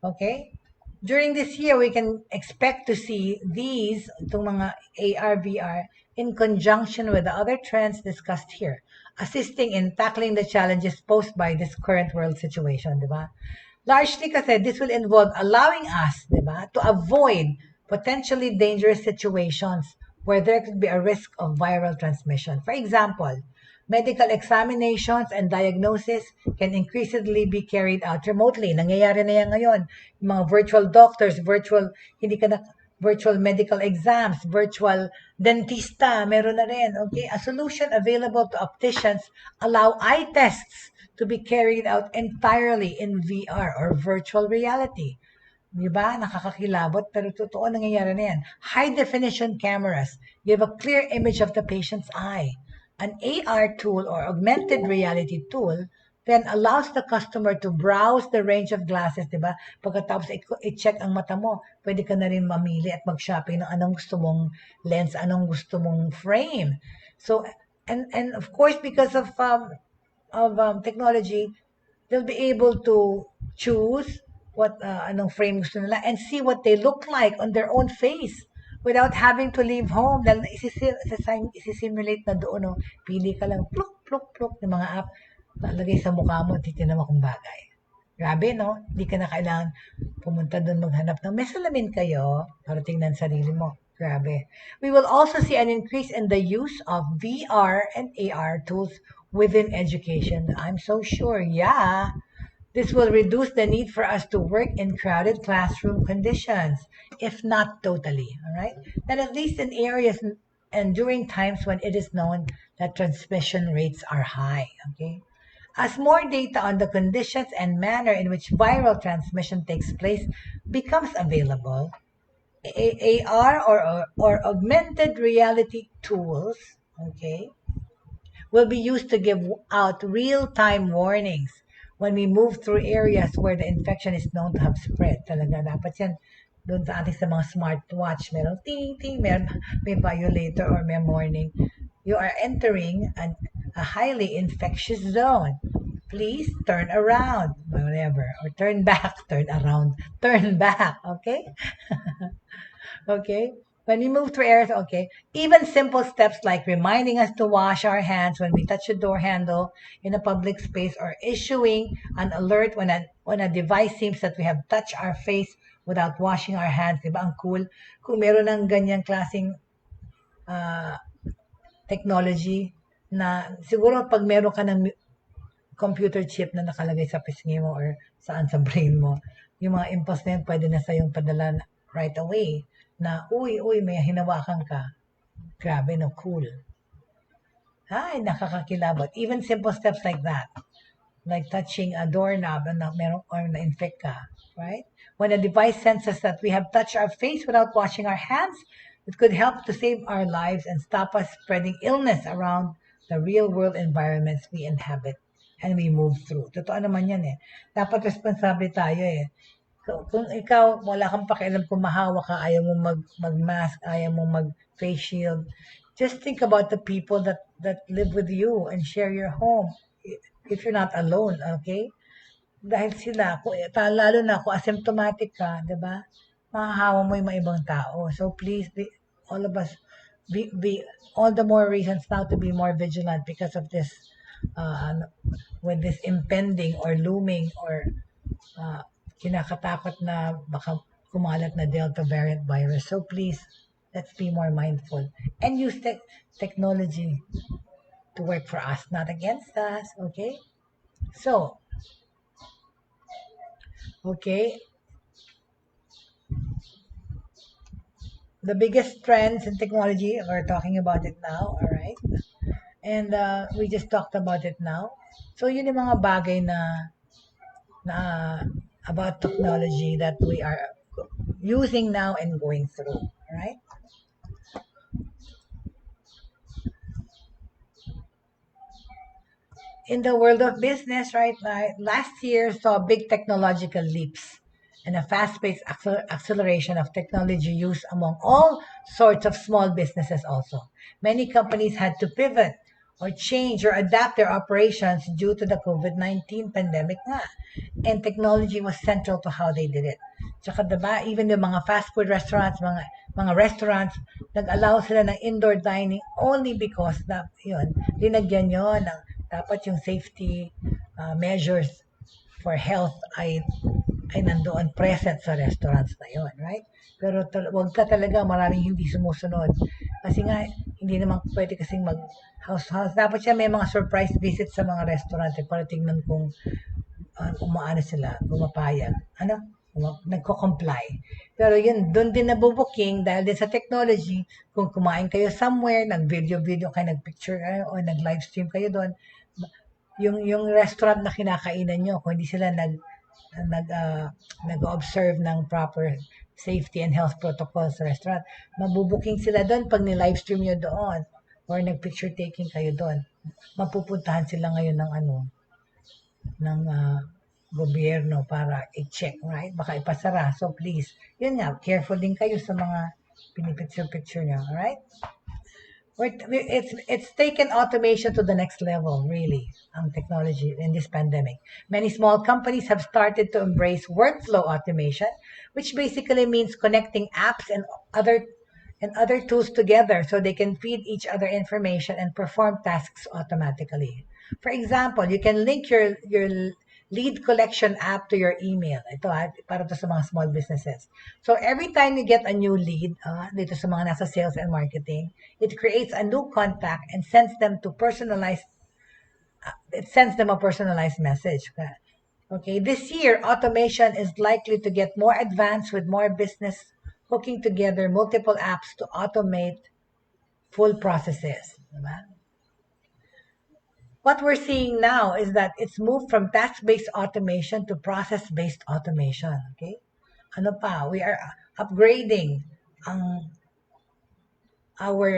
Okay? During this year, we can expect to see itong mga AR, VR, in conjunction with the other trends discussed here, assisting in tackling the challenges posed by this current world situation, di ba? Largely kasi, this will involve allowing us, di ba, to avoid potentially dangerous situations where there could be a risk of viral transmission. For example, medical examinations and diagnosis can increasingly be carried out remotely. Nangyayari na yan ngayon. Yung mga virtual doctors, virtual medical exams, virtual dentista, meron na rin. Okay? A solution available to opticians allow eye tests to be carried out entirely in VR or virtual reality. Diba? Nakakakilabot, pero totoo nangyayari na yan. High-definition cameras give a clear image of the patient's eye. An AR tool or augmented reality tool then allows the customer to browse the range of glasses, di ba? Pagkatapos i-check ang mata mo, pwede ka na rin mamili at mag-shopping ng anong gusto mong lens, anong gusto mong frame. So, and of course, because of technology, they'll be able to choose what anong frame gusto nila and see what they look like on their own face without having to leave home. Dahil isi-simulate na doon, no? Pili ka lang, pluk, pluk, pluk, ng mga app, lalagay sa mukha mo, titignan mo kung bagay. Grabe, no? Hindi ka na kailangan pumunta doon maghanap ng may salamin kayo para tingnan sarili mo. Grabe. We will also see an increase in the use of VR and AR tools within education. I'm so sure, yeah. This will reduce the need for us to work in crowded classroom conditions, if not totally, all right? Then at least in areas and during times when it is known that transmission rates are high, okay? As more data on the conditions and manner in which viral transmission takes place becomes available, AR or augmented reality tools, okay, will be used to give out real-time warnings when we move through areas where the infection is known to have spread. Talaga, dapat yan doon sa ating sa mga smartwatch, merong ting, ting, may violator or may warning. You are entering a highly infectious zone. Please turn around, whatever, or turn back, turn around, turn back, okay? Okay? When we move through areas, okay, even simple steps like reminding us to wash our hands when we touch a door handle in a public space or issuing an alert when a device seems that we have touched our face without washing our hands, di ba? Ang cool. Kung meron ng ganyang klaseng technology na siguro pag meron ka ng computer chip na nakalagay sa pisngi mo or saan sa brain mo, yung mga impulse na yun, pwede na sa yung padala right away na, uy, may hinawakan ka. Grabe, no, cool. Ay, nakakakilabot. Even simple steps like that, like touching a doorknob na meron or na-infect ka, right? When a device senses that we have touched our face without washing our hands, it could help to save our lives and stop us spreading illness around the real-world environments we inhabit and we move through. Totoo naman yan eh. Dapat responsable tayo eh. So, kung ikaw, wala kang pakialam kung mahawa ka, ayaw mo mag-mask, ayaw mo mag-face shield, just think about the people that live with you and share your home if you're not alone, okay? Dahil sila, lalo na kung asymptomatic ka, di ba? Mahahawa mo yung mga ibang tao. So please, all of us, be all the more reasons now to be more vigilant because of this, with this impending or looming or kinakatakot na baka kumalat na Delta variant virus. So please, let's be more mindful and use technology to work for us, not against us, okay? So, okay, the biggest trends in technology, we're talking about it now, all right? And we just talked about it now. So, yun yung mga bagay na about technology that we are using now and going through, right? In the world of business, right, last year saw big technological leaps and a fast-paced acceleration of technology use among all sorts of small businesses also. Many companies had to pivot or change or adapt their operations due to the COVID-19 pandemic nga. And technology was central to how they did it. Tsaka diba, even the mga fast food restaurants, mga restaurants, nag-allow sila ng indoor dining only because na, yun, linagyan yun ng dapat yung safety measures for health ay nandoon present sa restaurants na yun, right? Pero wag ka talaga, maraming hindi sumusunod. Kasi nga, hindi naman pwede kasing mag-house-house. Dapat siya may mga surprise visits sa mga restaurant para tingnan kung umaano sila, pumapayag. Nagko-comply. Pero yun, doon din nabubuking dahil din sa technology, kung kumain kayo somewhere, nag-video kayo, nag-picture kayo, o nag-live stream kayo doon, yung restaurant na kinakainan nyo, kung hindi sila nag-observe ng proper safety and health protocols sa restaurant, mabubuking sila doon pag ni-live stream nyo doon or nag-picture taking kayo doon. Mapupuntahan sila ngayon ng gobyerno para i-check, right? Baka ipasara. So please, yun nga, careful din kayo sa mga pinipicture-picture nyo, alright? It's taken automation to the next level, really, technology in this pandemic. Many small companies have started to embrace workflow automation, which basically means connecting apps and other tools together so they can feed each other information and perform tasks automatically. For example, you can link your lead collection app to your email. Ito para to sa mga small businesses. So every time you get a new lead, dito sa mga nasa sales and marketing, it creates a new contact and sends them a personalized message. Okay, this year automation is likely to get more advanced with more business hooking together multiple apps to automate full processes. Diba? What we're seeing now is that it's moved from task-based automation to process-based automation. Okay? Ano pa? We are upgrading our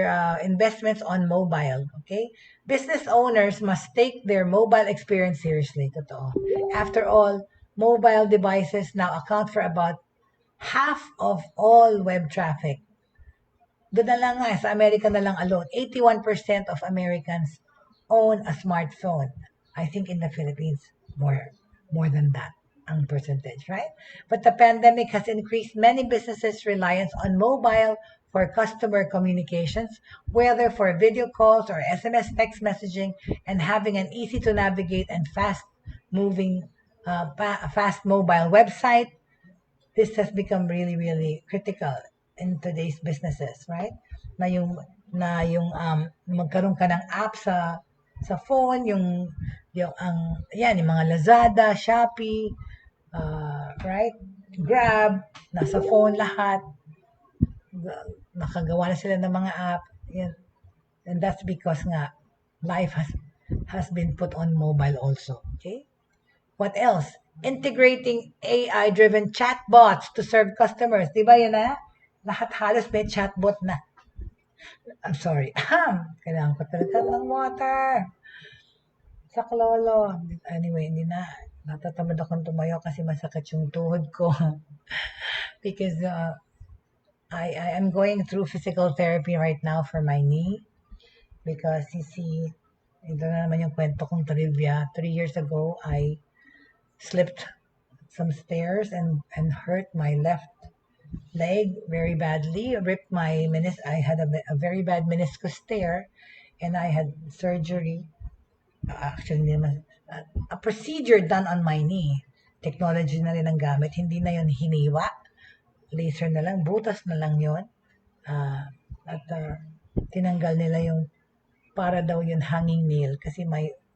investments on mobile. Okay? Business owners must take their mobile experience seriously. Totoo. After all, mobile devices now account for about half of all web traffic. Doon na lang nga, sa America na lang alone, 81% of Americans own a smartphone. I think in the Philippines, more than that ang percentage, right? But the pandemic has increased many businesses' reliance on mobile for customer communications, whether for video calls or SMS text messaging, and having an easy-to-navigate and fast-moving, fast mobile website. This has become really, really critical in today's businesses, right? Na yung magkaroon ka ng app sa phone, yung mga Lazada, Shopee, right? Grab, nasa phone lahat. Nakagawa na sila ng mga app. Yan. And that's because nga life has been put on mobile also, okay? What else? Integrating AI-driven chatbots to serve customers. Di ba yun na? Lahat halos may chatbot na. I'm sorry. Kailangan ko talaga ng water. Sa klolo. Anyway, hindi na. Natatamad akong tumayo kasi masakit yung tuhod ko. Because I am going through physical therapy right now for my knee. Because you see, ito na naman yung kwento kong trivia. 3 years ago, I slipped some stairs and hurt my left leg very badly. Ripped my I had a very bad meniscus tear, and I had surgery. Actually, a procedure done on my knee. Technology na rin ang gamit. Hindi na yun hiniwa. Laser na lang. Butas na lang yun. At tinanggal nila yung para daw yun hanging nail kasi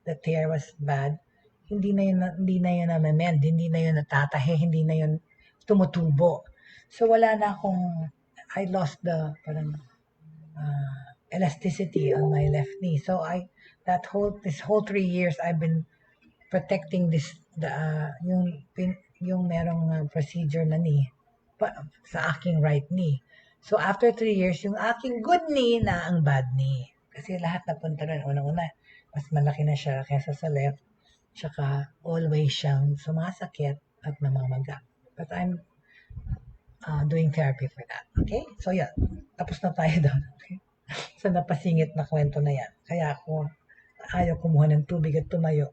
the tear was bad. Hindi na yun na-mend, hindi na yun natatahe, hindi na yun tumutubo. So wala na akong, I lost the parang elasticity on my left knee. So this whole 3 years I've been protecting yung merong procedure na knee sa aking right knee. So after 3 years, yung aking good knee na ang bad knee. Kasi lahat napunta rin. Una-una, mas malaki na siya kaysa sa left. Tsaka always siyang sumasakit at namamaga. But I'm doing therapy for that. Okay? So yeah, tapos na tayo doon. Okay? So napasingit na kwento na yan. Kaya ako ayaw kumuha ng tubig at tumayo.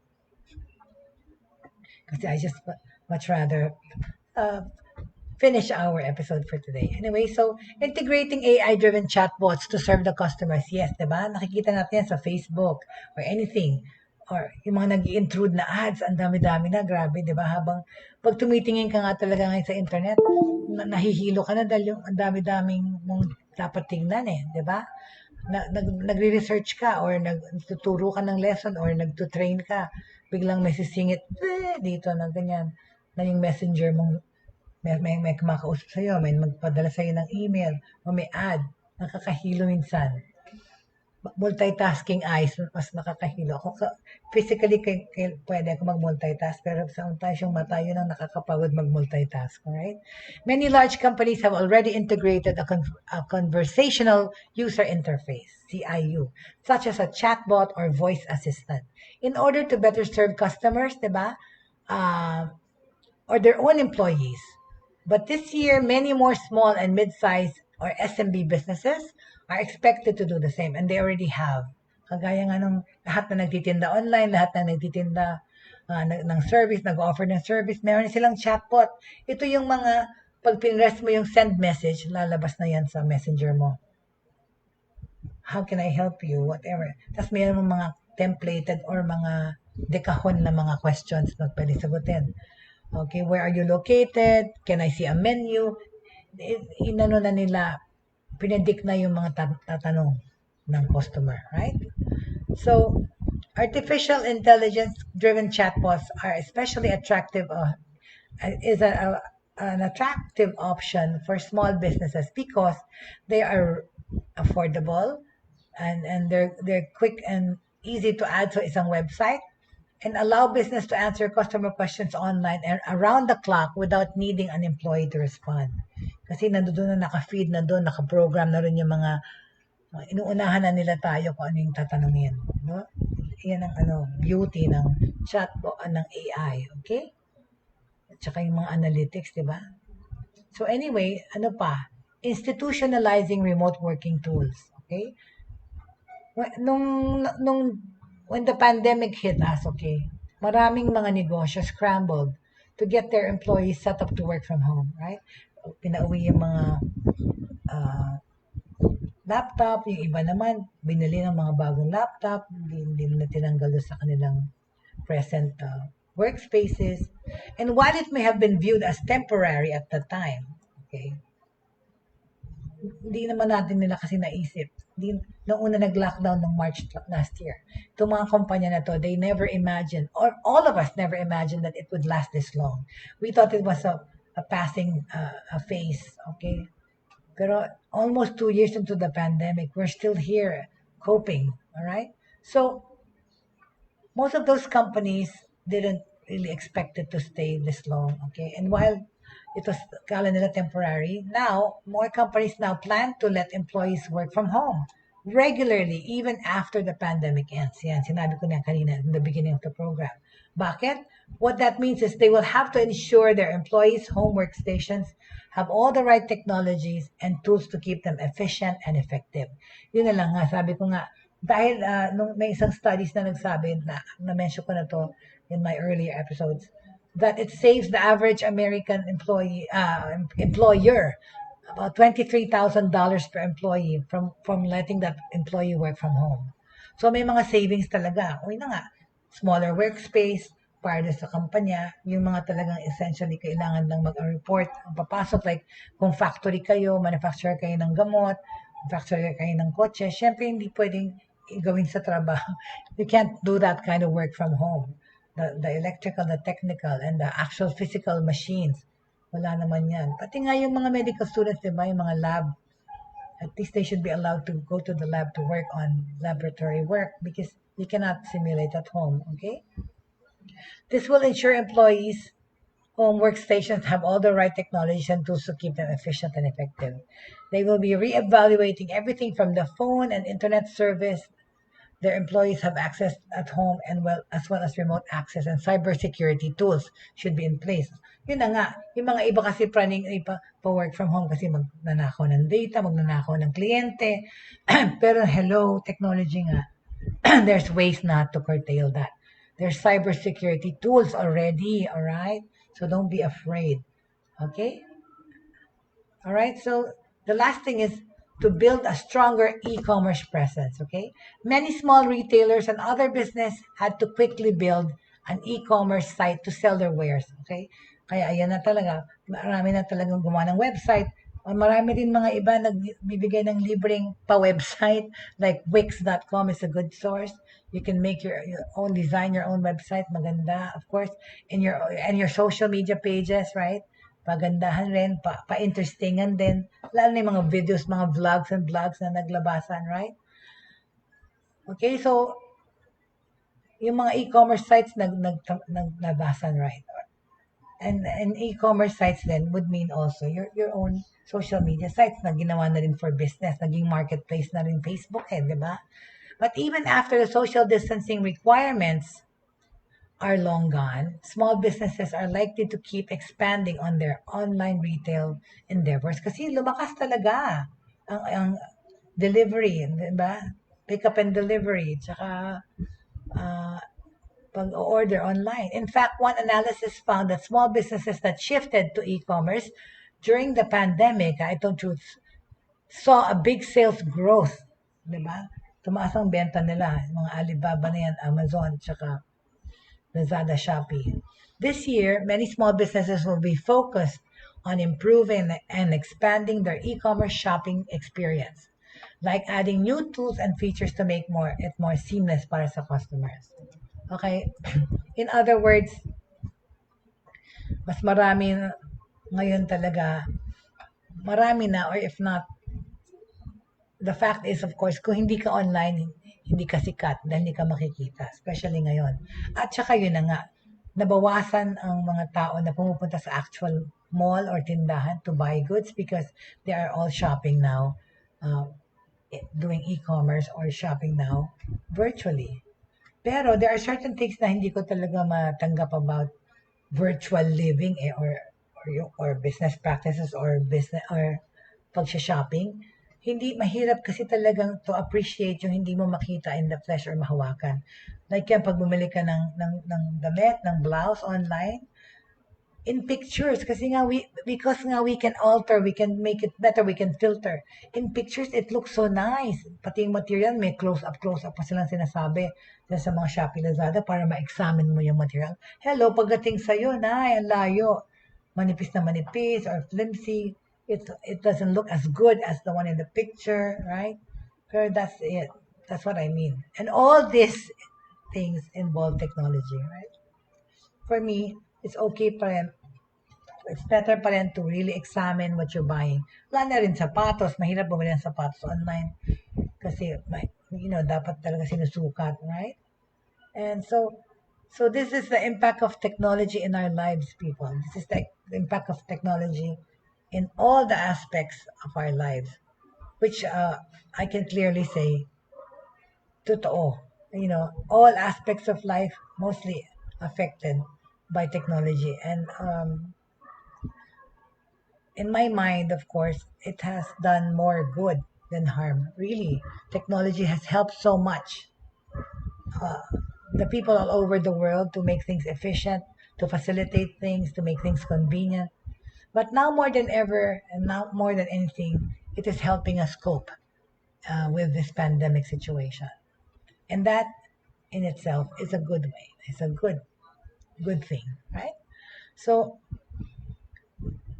Kasi I just much rather finish our episode for today. Anyway, so integrating AI-driven chatbots to serve the customers. Yes, diba? Nakikita natin yan sa Facebook or anything. Or yung mga nag-i-intrude na ads, ang dami-dami na, grabe, di ba? Habang pag tumitingin ka nga talaga ngayon sa internet, nahihilo ka na dahil yung ang dami-daming mong dapat tingnan di ba? Nagre-research ka or nagtuturo ka ng lesson or nagtutrain ka, biglang may sisingit dito na ganyan, na yung messenger mong may kumakausap sa'yo, may magpadala sa'yo ng email o may ad, nakakahilo minsan. multitasking eyes, mas nakakahilo. Physically, pwede ako mag-multitask, pero sometimes yung mata, yun ang nakakapagod mag-multitask, alright? Many large companies have already integrated a conversational user interface, CIU, such as a chatbot or voice assistant, in order to better serve customers, diba? Or their own employees. But this year, many more small and mid-sized or SMB businesses are expected to do the same, and they already have. Kagaya nga nung lahat na nagtitinda online, lahat na nagtitinda ng service, nag-offer ng service, meron silang chatbot. Ito yung mga, pag pinrest mo yung send message, lalabas na yan sa messenger mo. How can I help you? Whatever. Tapos mayroon mo mga templated or mga dekahon na mga questions na pwede sagutin. Okay, where are you located? Can I see a menu? Inano na nila, pinedict na yung mga tatanong ng customer, right? So, artificial intelligence-driven chatbots are especially attractive, an attractive option for small businesses because they are affordable and they're quick and easy to add to isang website and allow business to answer customer questions online and around the clock without needing an employee to respond. Kasi nandoon na naka-feed na doon, naka-program na rin yung mga inuunahan na nila tayo kung ano yung tatanungin. No? Yan ang beauty ng chatbot, ng AI. Okay? At saka yung mga analytics, di ba? So anyway, ano pa? Institutionalizing remote working tools. Okay? When the pandemic hit us, okay, maraming mga negosyo scrambled to get their employees set up to work from home, right? Pinauwi yung mga laptop, yung iba naman, binili ng mga bagong laptop, hindi na tinanggal sa kanilang present workspaces. And while it may have been viewed as temporary at the time, okay, hindi naman natin nila kasi naisip. Nung una nag-lockdown ng March last year, itong mga kumpanya na to, they never imagined, or all of us never imagined that it would last this long. We thought it was a passing phase, okay? Pero almost 2 years into the pandemic, we're still here coping, all right? So, most of those companies didn't really expect it to stay this long, okay? And while it was kala nila temporary, now, more companies now plan to let employees work from home regularly, even after the pandemic ends. Yan, sinabi ko na kanina in the beginning of the program. Bakit? What that means is they will have to ensure their employees' home workstations have all the right technologies and tools to keep them efficient and effective. Yun na lang nga, sabi ko nga, dahil nung may isang studies na nagsabi, na-mention ko na to in my earlier episodes, that it saves the average American employer about $23,000 per employee from letting that employee work from home. So may mga savings talaga. Uy na nga, smaller workspace para sa kampanya, yung mga talagang essentially kailangan lang mag-report ang papasok, like kung factory kayo, manufacturer kayo ng gamot, manufacturer kayo ng kotse, syempre hindi pwedeng gawin sa trabaho. You can't do that kind of work from home. The electrical, the technical, and the actual physical machines. Wala naman yan. Pati nga yung mga medical students, diba, yung mga lab, at least they should be allowed to go to the lab to work on laboratory work because you cannot simulate at home, okay? This will ensure employees' home workstations have all the right technologies and tools to keep them efficient and effective. They will be re-evaluating everything from the phone and internet service their employees have access at home and as well as remote access and cybersecurity tools should be in place. Yun na nga, yung mga iba kasi planning pa-work from home kasi magnanakaw ng data, magnanakaw ng kliyente. Pero hello, technology nga, there's ways not to curtail that. There's cybersecurity tools already, all right? So don't be afraid, okay? All right, so the last thing is to build a stronger e-commerce presence, okay? Many small retailers and other business had to quickly build an e-commerce site to sell their wares, okay? Kaya ayan na talaga, marami na talagang gumawa ng website. Marami din mga iba nagbibigay ng libreng pa-website, like Wix.com is a good source. You can make your own design, your own website, maganda, of course, and your social media pages, right? Pagandahan rin, pa-interestingan din. Lalo na yung mga videos, mga vlogs and blogs na naglabasan, right? Okay, so yung mga e-commerce sites naglabasan, right? And e-commerce sites then would mean also your own social media sites na ginawa na rin for business, naging marketplace na rin Facebook di ba? But even after the social distancing requirements are long gone, small businesses are likely to keep expanding on their online retail endeavors kasi lumakas talaga ang delivery, di ba? Pick up and delivery, tsaka uh, pag-order online. In fact, one analysis found that small businesses that shifted to e-commerce during the pandemic, ito truth, saw a big sales growth. Di ba? Tumaas ang benta nila. Mga Alibaba na yan, Amazon, tsaka Lazada, Shopee. This year, many small businesses will be focused on improving and expanding their e-commerce shopping experience, like adding new tools and features to make it more seamless para sa customers. Okay? In other words, mas marami ngayon talaga, marami na, or if not, the fact is, of course, kung hindi ka online, hindi ka sikat dahil hindi ka makikita, especially ngayon. At saka yun na nga, nabawasan ang mga tao na pumupunta sa actual mall or tindahan to buy goods because they are all shopping now, uh, doing e-commerce or shopping now virtually. Pero there are certain things na hindi ko talaga matanggap about virtual living or business practices or business or pagsha-shopping. Hindi mahirap kasi talagang to appreciate yung hindi mo makita in the flesh or mahawakan. Like yan, pag bumili ka ng damit, ng blouse online, in pictures, kasi nga because nga we can alter, we can make it better, we can filter. In pictures, it looks so nice. Pati yung material, may close up pa silang sinasabi dyan sa mga Shopee Lazada para ma-examine mo yung material. Hello, pagdating sa'yo, ang layo. Manipis na manipis or flimsy. It doesn't look as good as the one in the picture, right? Pero that's it. That's what I mean. And all these things involve technology, right? For me, it's okay pa rin. It's better pa rin to really examine what you're buying. Wala na rin sapatos. Mahirap bumili ng sapatos online. Kasi, dapat talaga sinusukat, right? And so this is the impact of technology in our lives, people. This is the impact of technology in all the aspects of our lives, which I can clearly say, totoo. All aspects of life mostly affected by technology. And in my mind, of course, it has done more good than harm. Really, technology has helped so much. The people all over the world to make things efficient, to facilitate things, to make things convenient. But now more than ever, and now more than anything, it is helping us cope with this pandemic situation. And that in itself is a good way. It's a good thing, right? So,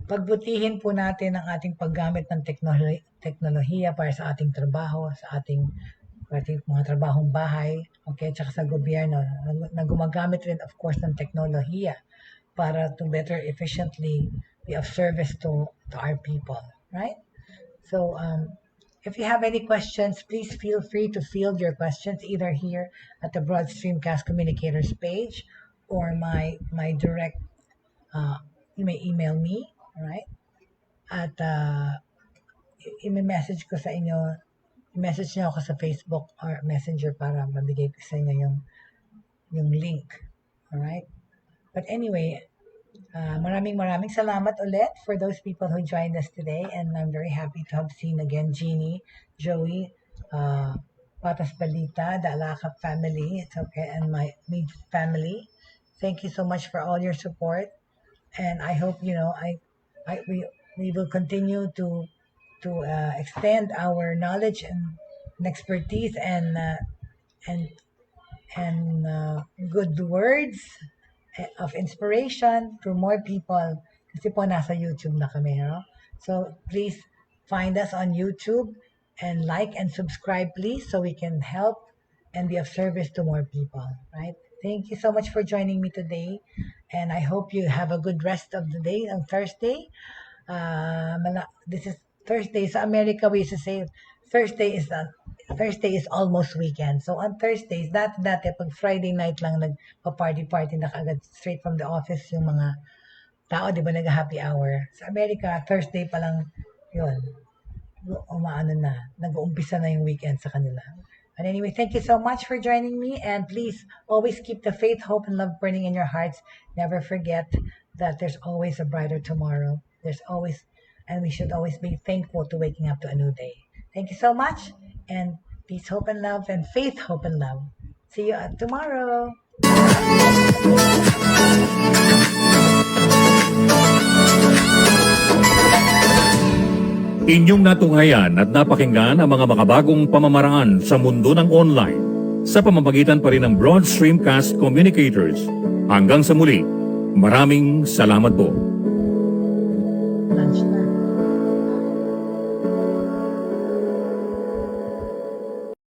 pagbutihin po natin ang ating paggamit ng teknolohiya para sa ating trabaho, sa ating mga trabahong bahay, okay, tsaka sa gobyerno, na gumagamit rin, of course, ng teknolohiya para to better efficiently be of service to our people, right? So, if you have any questions, please feel free to field your questions either here at the Broad Streamcast Communicators page or my direct, you may email me, right? At i-message ko sa inyo, message niyo ako sa Facebook or Messenger para mabigay ko sa inyo yung link. Alright? But anyway, maraming salamat ulit for those people who joined us today, and I'm very happy to have seen again Jeannie, Joey, Patas Balita, the Alakap family, it's okay, and my Mead family. Thank you so much for all your support, and I hope we will continue to extend our knowledge and expertise and good words of inspiration to more people kasi po nasa YouTube na kami, So please find us on YouTube and like and subscribe, please, so we can help and be of service to more people, right? Thank you so much for joining me today, and I hope you have a good rest of the day on Thursday. This is Thursday. Sa America, we used to say Thursday Thursday is almost weekend. So on Thursdays, dati pag Friday night lang nagpa-party-party na kaagad straight from the office yung mga tao, di ba, nag-happy hour. Sa Amerika, Thursday pa lang yun. Umaano na, nag-uumpisa na yung weekend sa kanila. But anyway, thank you so much for joining me, and please always keep the faith, hope, and love burning in your hearts. Never forget that there's always a brighter tomorrow. And we should always be thankful to waking up to a new day. Thank you so much, and peace, hope, and love, and faith, hope, and love. See you tomorrow. Inyong natunghayan at napakinggan ang mga makabagong pamamaraan sa mundo ng online sa pamamagitan pa rin ng Broad Streamcast Communicators. Hanggang sa muli, maraming salamat po.